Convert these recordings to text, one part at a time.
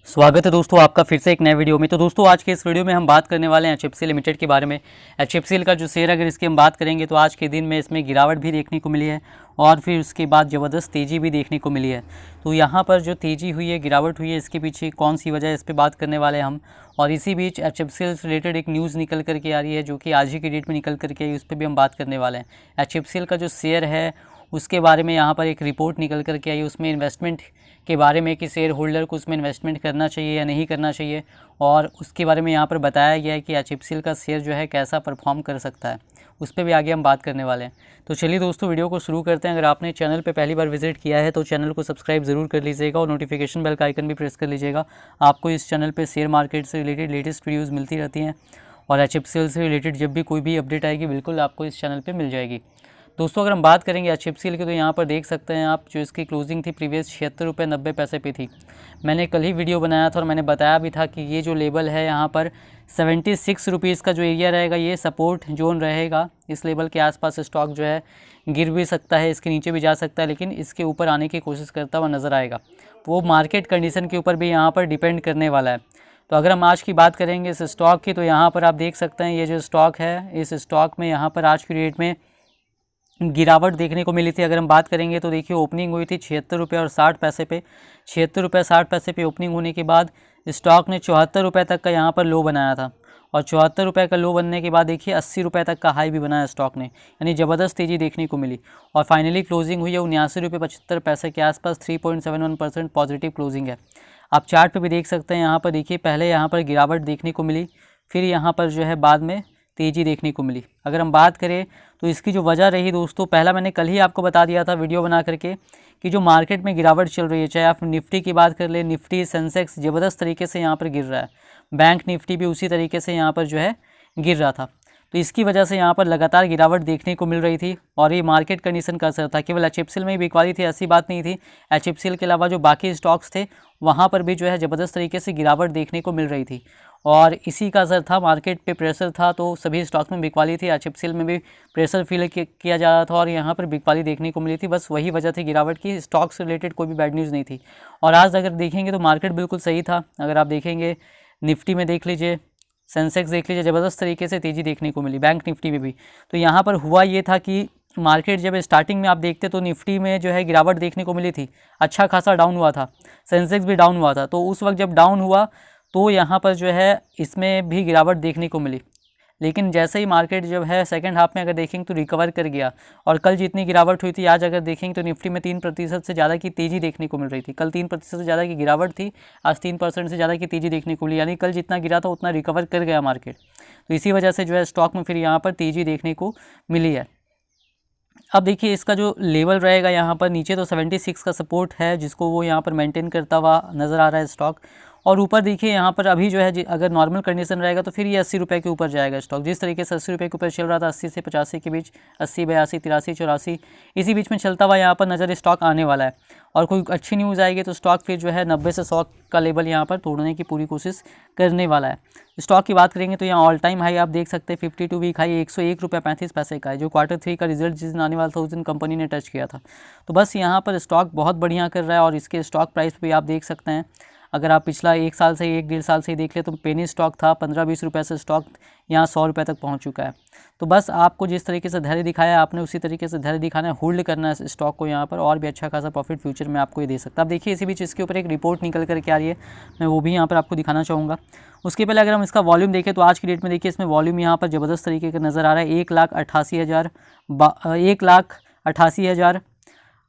स्वागत है दोस्तों आपका फिर से एक नए वीडियो में। तो दोस्तों आज के इस वीडियो में हम बात करने वाले हैं एचएफसीएल लिमिटेड के बारे में। एचएफसीएल का जो शेयर अगर इसकी हम बात करेंगे तो आज के दिन में इसमें गिरावट भी देखने को मिली है और फिर उसके बाद ज़बरदस्त तेज़ी भी देखने को मिली है। तो यहाँ पर जो तेज़ी हुई है, गिरावट हुई है, इसके पीछे कौन सी वजह है, इस पर बात करने वाले हैं हम। और इसी बीच एचएफसीएल से रिलेटेड एक न्यूज़ निकल करके आ रही है जो कि आज ही की डेट में निकल करके आई, उस पर भी हम बात करने वाले हैं। एचएफसीएल का जो शेयर है उसके बारे में यहाँ पर एक रिपोर्ट निकल कर के आई, उसमें इन्वेस्टमेंट के बारे में कि शेयर होल्डर को उसमें इन्वेस्टमेंट करना चाहिए या नहीं करना चाहिए, और उसके बारे में यहाँ पर बताया गया है कि एचएफसीएल का शेयर जो है कैसा परफॉर्म कर सकता है, उस पर भी आगे हम बात करने वाले हैं। तो चलिए दोस्तों वीडियो को शुरू करते हैं। अगर आपने चैनल पर पहली बार विजिट किया है तो चैनल को सब्सक्राइब ज़रूर कर लीजिएगा और नोटिफिकेशन बेल का आइकन भी प्रेस कर लीजिएगा। आपको इस चैनल पर शेयर मार्केट से रिलेटेड लेटेस्ट वीडियोज़ मिलती रहती हैं और एचएफसीएल से रिलेटेड जब भी कोई भी अपडेट आएगी बिल्कुल आपको इस चैनल पर मिल जाएगी। दोस्तों अगर हम बात करेंगे एचएफसीएल की तो यहाँ पर देख सकते हैं आप, जो इसकी क्लोजिंग थी प्रीवियस 76 रुपये 90 पैसे पे थी। मैंने कल ही वीडियो बनाया था और मैंने बताया भी था कि ये जो लेवल है यहाँ पर 76 रुपीज़ का जो एरिया रहेगा ये सपोर्ट जोन रहेगा। इस लेवल के आसपास स्टॉक जो है गिर भी सकता है, इसके नीचे भी जा सकता है, लेकिन इसके ऊपर आने की कोशिश करता हुआ नज़र आएगा। वो मार्केट कंडीशन के ऊपर भी यहाँ पर डिपेंड करने वाला है। तो अगर हम आज की बात करेंगे इस स्टॉक की तो यहाँ पर आप देख सकते हैं ये जो स्टॉक है, इस स्टॉक में यहाँ पर आज की डेट में गिरावट देखने को मिली थी। अगर हम बात करेंगे तो देखिए ओपनिंग हुई थी 76 रुपये और 60 पैसे पे। 76 रुपये 60 पैसे पे ओपनिंग होने के बाद स्टॉक ने 74 रुपये तक का यहाँ पर लो बनाया था और 74 रुपये का लो बनने के बाद देखिए 80 रुपये तक का हाई भी बनाया स्टॉक ने, यानी ज़बरदस्त तेज़ी देखने को मिली। और फाइनली क्लोजिंग हुई है 79 रुपये 75 पैसे के आसपास, 3.71% पॉजिटिव क्लोजिंग है। आप चार्ट पर भी देख सकते हैं, यहाँ पर देखिए पहले यहाँ पर गिरावट देखने को मिली, फिर यहाँ पर जो है बाद में तेज़ी देखने को मिली। अगर हम बात करें तो इसकी जो वजह रही दोस्तों, पहला मैंने कल ही आपको बता दिया था वीडियो बना करके कि जो मार्केट में गिरावट चल रही है, चाहे आप निफ्टी की बात कर ले, निफ्टी सेंसेक्स ज़बरदस्त तरीके से यहाँ पर गिर रहा है, बैंक निफ्टी भी उसी तरीके से यहाँ पर जो है गिर रहा था। तो इसकी वजह से यहाँ पर लगातार गिरावट देखने को मिल रही थी और ये मार्केट कंडीशन का असर था। केवल एचएफसीएल में ही बिकवाली थी ऐसी बात नहीं थी, एचएफसीएल के अलावा जो बाकी स्टॉक्स थे वहाँ पर भी जो है ज़बरदस्त तरीके से गिरावट देखने को मिल रही थी और इसी का असर था, मार्केट पे प्रेशर था तो सभी स्टॉक्स में बिकवाली थी। एचएफसीएल में भी प्रेशर फील किया जा रहा था और यहाँ पर बिकवाली देखने को मिली थी। बस वही वजह थी गिरावट की, स्टॉक से रिलेटेड कोई भी बैड न्यूज़ नहीं थी। और आज अगर देखेंगे तो मार्केट बिल्कुल सही था। अगर आप देखेंगे निफ्टी में देख लीजिए, सेंसेक्स देख लीजिए, ज़बरदस्त तरीके से तेज़ी देखने को मिली, बैंक निफ्टी में भी। तो यहाँ पर हुआ ये था कि मार्केट जब स्टार्टिंग में आप देखते तो निफ्टी में जो है गिरावट देखने को मिली थी, अच्छा खासा डाउन हुआ था, सेंसेक्स भी डाउन हुआ था। तो उस वक्त जब डाउन हुआ तो यहाँ पर जो है इसमें भी गिरावट देखने को मिली, लेकिन जैसे ही मार्केट जब है सेकंड हाफ में अगर देखेंगे तो रिकवर कर गया। और कल जितनी गिरावट हुई थी, आज अगर देखेंगे तो निफ्टी में 3% से ज़्यादा की तेज़ी देखने को मिल रही थी। कल 3% से ज़्यादा की गिरावट थी, आज 3% से ज़्यादा की तेज़ी देखने को मिली, यानी कल जितना गिरा था उतना रिकवर कर गया मार्केट। तो इसी वजह से जो है स्टॉक में फिर यहाँ पर तेज़ी देखने को मिली है। अब देखिए इसका जो लेवल रहेगा यहाँ पर नीचे तो 76 का सपोर्ट है जिसको वो यहाँ पर मेंटेन करता हुआ नज़र आ रहा है स्टॉक। और ऊपर देखिए यहाँ पर अभी जो है अगर नॉर्मल कंडीशन रहेगा तो फिर ये 80 रुपये के ऊपर जाएगा स्टॉक। जिस तरीके से 80 रुपये के ऊपर चल रहा था 80 से 85 के बीच, 80 82 83 84 इसी बीच में चलता हुआ यहाँ पर नज़र स्टॉक आने वाला है। और कोई अच्छी न्यूज़ आएगी तो स्टॉक फिर जो है 90 से 100 का लेवल यहाँ पर तोड़ने की पूरी कोशिश करने वाला है। स्टॉक की बात करेंगे तो यहाँ ऑल टाइम हाई आप देख सकते हैं 52 वीक हाई 101 रुपये 35 पैसे का है, जो Q3 का रिजल्ट जिस दिन आने वाला था उस दिन कंपनी ने टच किया था। तो बस यहाँ पर स्टॉक बहुत बढ़िया कर रहा है और इसके स्टॉक प्राइस भी आप देख सकते हैं। अगर आप पिछला 1 साल से 1 डेढ़ साल से ही देख ले तो पेनी स्टॉक था 15-20 रुपये से स्टॉक यहाँ 100 रुपये तक पहुँच चुका है। तो बस आपको जिस तरीके से धैर्य दिखाया है आपने उसी तरीके से धैर्य दिखाना है, होल्ड करना है स्टॉक को यहाँ पर, और भी अच्छा खासा प्रॉफिट फ्यूचर में आपको ये दे सकता है। अब देखिए इसी बीच इसके ऊपर एक रिपोर्ट निकल करके आ रही है, मैं वो भी यहाँ पर आपको दिखाना चाहूँगा। उसके पहले अगर हम इसका वॉल्यूम देखें तो आज की डेट में देखिए इसमें वॉल्यूम यहाँ पर ज़बरदस्त तरीके का नज़र आ रहा है।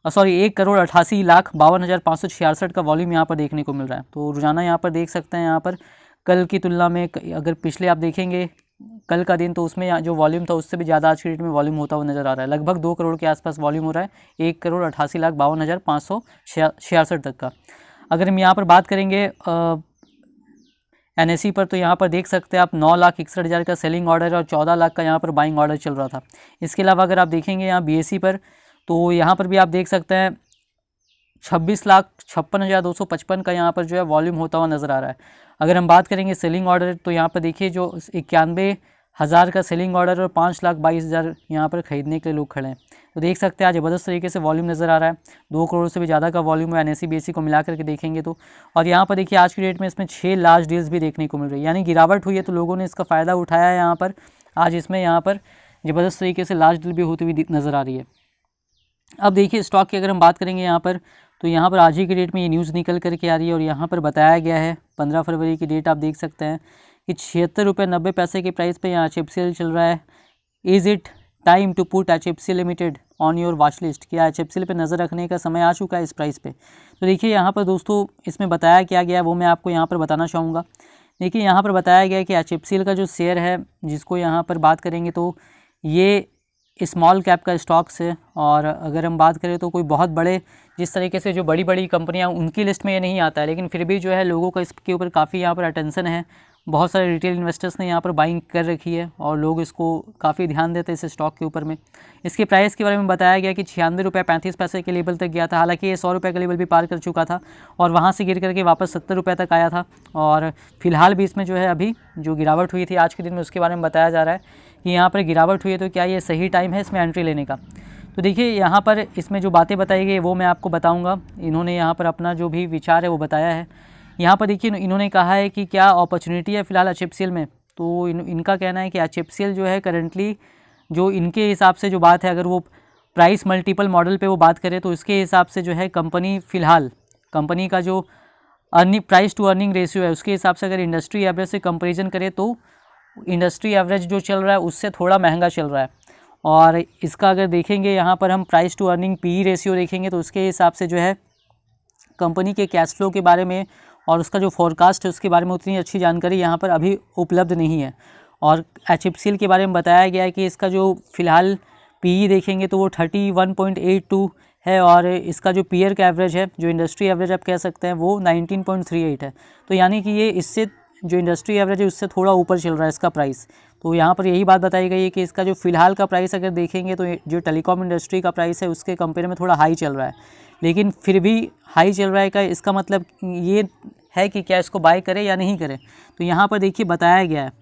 1,88,52,566 का वॉल्यूम यहाँ पर देखने को मिल रहा है। तो रोजाना यहाँ पर देख सकते हैं, यहाँ पर कल की तुलना में अगर पिछले आप देखेंगे कल का दिन तो उसमें जो वॉल्यूम था उससे भी ज़्यादा आज की डेट में वॉल्यूम होता हुआ नज़र आ रहा है। लगभग 2 करोड़ के आसपास वॉल्यूम हो रहा है, 1,88,52,566 तक का। अगर हम यहाँ पर बात करेंगे एनएसई पर तो यहाँ पर देख सकते हैं आप 9,61,000 का सेलिंग ऑर्डर और 14 लाख का यहाँ पर बाइंग ऑर्डर चल रहा था। इसके अलावा अगर आप देखेंगे यहाँ बीएसई पर तो यहाँ पर भी आप देख सकते हैं 26,56,255 का यहाँ पर जो है वॉल्यूम होता हुआ नज़र आ रहा है। अगर हम बात करेंगे सेलिंग ऑर्डर तो यहाँ पर देखिए जो 91,000 का सेलिंग ऑर्डर और 5,22,000 यहाँ पर ख़रीदने के लिए लोग खड़े हैं। तो देख सकते हैं आज ज़बरदस्त तरीके से वॉल्यूम नज़र आ रहा है, 2 करोड़ से भी ज़्यादा का वॉल्यूम है NSE BSE को मिला करके देखेंगे तो। और यहाँ पर देखिए आज की डेट में इसमें 6 लार्ज डील्स भी देखने को मिल रही है, यानी गिरावट हुई है तो लोगों ने इसका फ़ायदा उठाया है। यहाँ पर आज इसमें यहाँ पर ज़बरदस्त तरीके से लार्ज डील भी होती हुई नज़र आ रही है। अब देखिए स्टॉक की अगर हम बात करेंगे यहाँ पर, तो यहाँ पर आज ही की डेट में ये न्यूज़ निकल करके आ रही है और यहाँ पर बताया गया है 15 फरवरी की डेट आप देख सकते हैं कि 76 रुपये 90 पैसे के प्राइस पे यहाँ HFCL चल रहा है। Is it time to put HFCL limited on your watch list? क्या HFCL पे नज़र रखने का समय आ चुका है इस प्राइस पे? तो देखिए यहाँ पर दोस्तों इसमें बताया क्या गया है वो मैं आपको यहाँ पर बताना चाहूँगा। देखिए यहाँ पर बताया गया है कि HFCL का जो शेयर है, जिसको यहाँ पर बात करेंगे तो ये स्मॉल कैप का स्टॉक्स है, और अगर हम बात करें तो कोई बहुत बड़े जिस तरीके से जो बड़ी बड़ी कंपनियां उनकी लिस्ट में ये नहीं आता है, लेकिन फिर भी जो है लोगों का इसके ऊपर काफ़ी यहाँ पर अटेंशन है। बहुत सारे रिटेल इन्वेस्टर्स ने यहाँ पर बाइंग कर रखी है और लोग इसको काफ़ी ध्यान देते हैं इस स्टॉक के ऊपर में। इसके प्राइस के बारे में बताया गया कि 96 रुपये 35 पैसे के लेवल तक गया था, हालांकि ये 100 रुपये का लेवल भी पार कर चुका था और वहाँ से गिर करके वापस 70 रुपये तक आया था। और फिलहाल भी इसमें जो है अभी जो गिरावट हुई थी आज के दिन में, उसके बारे में बताया जा रहा है कि यहाँ पर गिरावट हुई है तो क्या ये सही टाइम है इसमें एंट्री लेने का? तो देखिए यहाँ पर इसमें जो बातें बताई गई वो मैं आपको बताऊँगा। इन्होंने यहाँ पर अपना जो भी विचार है वो बताया है। यहाँ पर देखिए इन्होंने कहा है कि क्या अपॉर्चुनिटी है फ़िलहाल HFCL में। तो इनका कहना है कि HFCL जो है करंटली जो इनके हिसाब से जो बात है, अगर वो प्राइस मल्टीपल मॉडल पे वो बात करें तो इसके हिसाब से जो है कंपनी फ़िलहाल कंपनी का जो प्राइस टू अर्निंग रेशियो है उसके हिसाब से अगर इंडस्ट्री एवरेज से कंपेरिजन करें तो इंडस्ट्री एवरेज जो चल रहा है उससे थोड़ा महंगा चल रहा है। और इसका अगर देखेंगे यहाँ पर हम price to earning PE ratio देखेंगे तो उसके हिसाब से जो है कंपनी के कैश फ्लो के बारे में और उसका जो फोरकास्ट है उसके बारे में उतनी अच्छी जानकारी यहाँ पर अभी उपलब्ध नहीं है। और HFCL के बारे में बताया गया है कि इसका जो फ़िलहाल PE देखेंगे तो वो 31.82 है और इसका जो पीयर का एवरेज है, जो इंडस्ट्री एवरेज आप कह सकते हैं, वो 19.38 है। तो यानी कि ये इससे जो इंडस्ट्री एवरेज है उससे थोड़ा ऊपर चल रहा है इसका प्राइस। तो यहाँ पर यही बात बताई गई है कि इसका जो फ़िलहाल का प्राइस अगर देखेंगे तो जो टेलीकॉम इंडस्ट्री का प्राइस है उसके कंपेयर में थोड़ा हाई चल रहा है, लेकिन फिर भी हाई चल रहा है का इसका मतलब ये है कि क्या इसको बाय करें या नहीं करें। तो यहाँ पर देखिए बताया गया है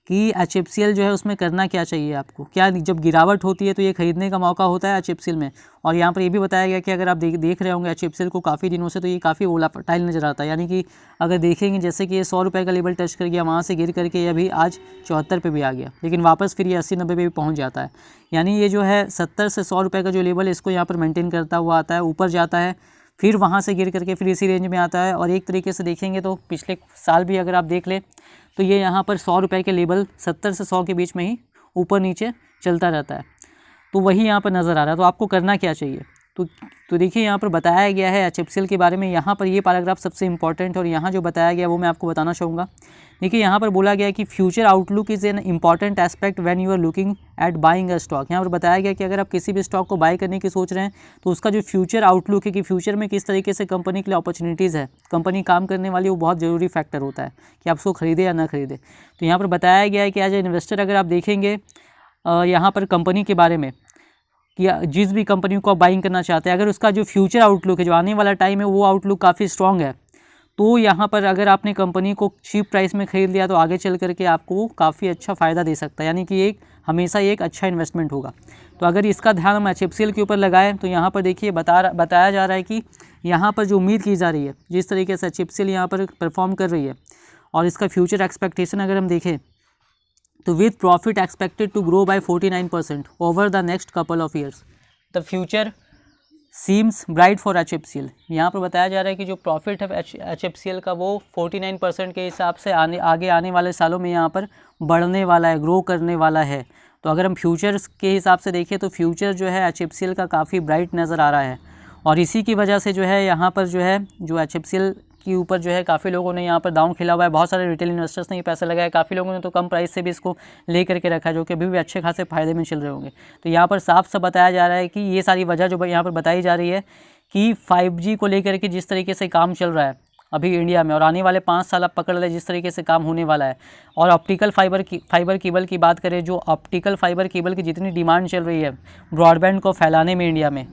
कि HFCL जो है उसमें करना क्या चाहिए आपको। क्या जब गिरावट होती है तो ये खरीदने का मौका होता है HFCL में। और यहाँ पर ये भी बताया गया कि अगर आप देख रहे होंगे HFCL को काफ़ी दिनों से, तो ये काफ़ी वोलेटाइल नज़र आता है। यानी कि अगर देखेंगे जैसे कि ये 100 रुपये का लेवल टच कर गया, वहाँ से गिर करके ये अभी आज 74 पे भी आ गया, लेकिन वापस फिर ये 80-90 पे भी पहुँच जाता है। यानी ये जो है 70 से 100 रुपये का जो लेवल है इसको यहाँ पर मेनटेन करता हुआ आता है, ऊपर जाता है, फिर वहाँ से गिर करके फिर इसी रेंज में आता है। और एक तरीके से देखेंगे तो पिछले साल भी अगर आप देख लें तो ये यहाँ पर 100 रुपये के लेवल 70 से 100 के बीच में ही ऊपर नीचे चलता रहता है। तो वही यहाँ पर नज़र आ रहा है। तो आपको करना क्या चाहिए? तो देखिए यहाँ पर बताया गया है HFCL के बारे में। यहाँ पर ये पैराग्राफ सबसे इंपॉर्टेंट है और यहाँ जो बताया गया वो मैं आपको बताना चाहूँगा। देखिए यहाँ पर बोला गया है कि future outlook is an important aspect when you are looking at buying a stock. यहाँ पर बताया गया कि अगर आप किसी भी स्टॉक को बाय करने की सोच रहे हैं तो उसका जो फ्यूचर आउटलुक है कि फ्यूचर में किस तरीके से कंपनी के लिए अपॉर्चुनिटीज़ है, कंपनी काम करने वाली, वो बहुत ज़रूरी फैक्टर होता है कि आप उसको खरीदे या ना खरीदे। तो यहाँ पर बताया गया है कि एज ए इन्वेस्टर अगर आप देखेंगे यहाँ पर कंपनी के बारे में कि जिस भी कंपनी को आप बाइंग करना चाहते हैं, अगर उसका जो फ्यूचर आउटलुक है, जो आने वाला टाइम है, वो आउटलुक काफ़ी स्ट्रॉन्ग है, तो यहाँ पर अगर आपने कंपनी को चीप प्राइस में ख़रीद लिया तो आगे चल करके आपको काफ़ी अच्छा फ़ायदा दे सकता है। यानी कि एक हमेशा एक अच्छा इन्वेस्टमेंट होगा। तो अगर इसका ध्यान हम HFCL के ऊपर लगाएं तो यहाँ पर देखिए बताया जा रहा है कि यहाँ पर जो उम्मीद की जा रही है, जिस तरीके से HFCL यहाँ पर परफॉर्म कर रही है और इसका फ्यूचर एक्सपेक्टेशन अगर हम देखें तो with profit expected to grow by 49% over the next couple of years the future seems bright for HFCL। यहाँ पर बताया जा रहा है कि जो प्रॉफिट है HFCL का वो 49% के हिसाब से आगे आने वाले सालों में यहाँ पर बढ़ने वाला है, ग्रो करने वाला है। तो अगर हम फ्यूचर्स के हिसाब से देखें तो फ्यूचर जो है HFCL का काफ़ी ब्राइट नज़र आ रहा है। और इसी की वजह से जो है यहाँ पर जो है जो HFCL के ऊपर जो है काफ़ी लोगों ने यहाँ पर दांव खेला हुआ है। बहुत सारे रिटेल इन्वेस्टर्स ने ये पैसा लगाया, काफ़ी लोगों ने तो कम प्राइस से भी इसको ले करके रखा है, जो कि अभी भी अच्छे खासे फ़ायदे में चल रहे होंगे। तो यहाँ पर साफ साफ बताया जा रहा है कि ये सारी वजह जो यहाँ पर बताई जा रही है कि 5G को लेकर के जिस तरीके से काम चल रहा है अभी इंडिया में, और आने वाले 5 साल आप पकड़ ले जिस तरीके से काम होने वाला है। और ऑप्टिकल फाइबर केबल की बात करें, जो ऑप्टिकल फाइबर केबल की जितनी डिमांड चल रही है ब्रॉडबैंड को फैलाने में इंडिया में,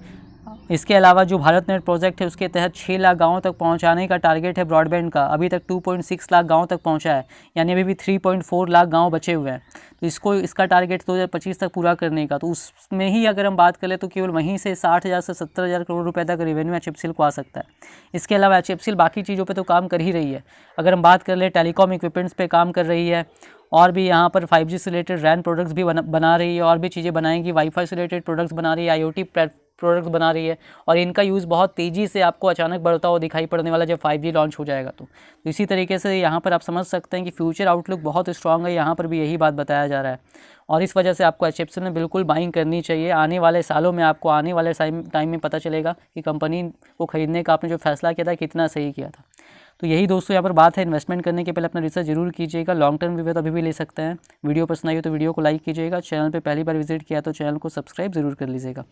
इसके अलावा जो भारत नेट प्रोजेक्ट है उसके तहत 6 लाख गाँवों तक पहुंचाने का टारगेट है ब्रॉडबैंड का। अभी तक 2.6 लाख गाँव तक पहुंचा है, यानी अभी भी 3.4 लाख गाँव बचे हुए हैं। तो इसका टारगेट 2025 तक पूरा करने का, तो उसमें ही अगर हम बात करें तो केवल वहीं से 60,000 से 70,000 करोड़ रुपए तक रेवेन्यू HFCL को आ सकता है। इसके अलावा HFCL बाकी चीज़ों पे तो काम कर ही रही है। अगर हम बात कर ले टेलीकॉम इक्विपमेंट्स पे काम कर रही है, और भी यहाँ पर 5G से रिलेटेड रैन प्रोडक्ट्स भी बना रही है, और भी चीज़ें बनाएंगी, वाईफाई से रिलेटेड प्रोडक्ट्स बना रही है, IoT प्रोडक्ट्स बना रही है, और इनका यूज़ बहुत तेज़ी से आपको अचानक बढ़ता हुआ दिखाई पड़ने वाला जब 5G लॉन्च हो जाएगा। तो इसी तरीके से यहाँ पर आप समझ सकते हैं कि फ्यूचर आउटलुक बहुत स्ट्रॉन्ग है, यहाँ पर भी यही बात बताया जा रहा है, और इस वजह से आपको HFCL में बिल्कुल बाइंग करनी चाहिए। आने वाले सालों में आपको आने वाले टाइम में पता चलेगा कि कंपनी को खरीदने का आपने जो फैसला किया था कितना सही किया था। तो यही दोस्तों यहाँ पर बात है। इन्वेस्टमेंट करने के पहले अपना रिसर्च जरूर कीजिएगा। लॉन्ग टर्म व्यू तो अभी भी ले सकते हैं। वीडियो पसंद आई हो तो वीडियो को लाइक कीजिएगा। चैनल पे पहली बार विजिट किया तो चैनल को सब्सक्राइब जरूर कर लीजिएगा।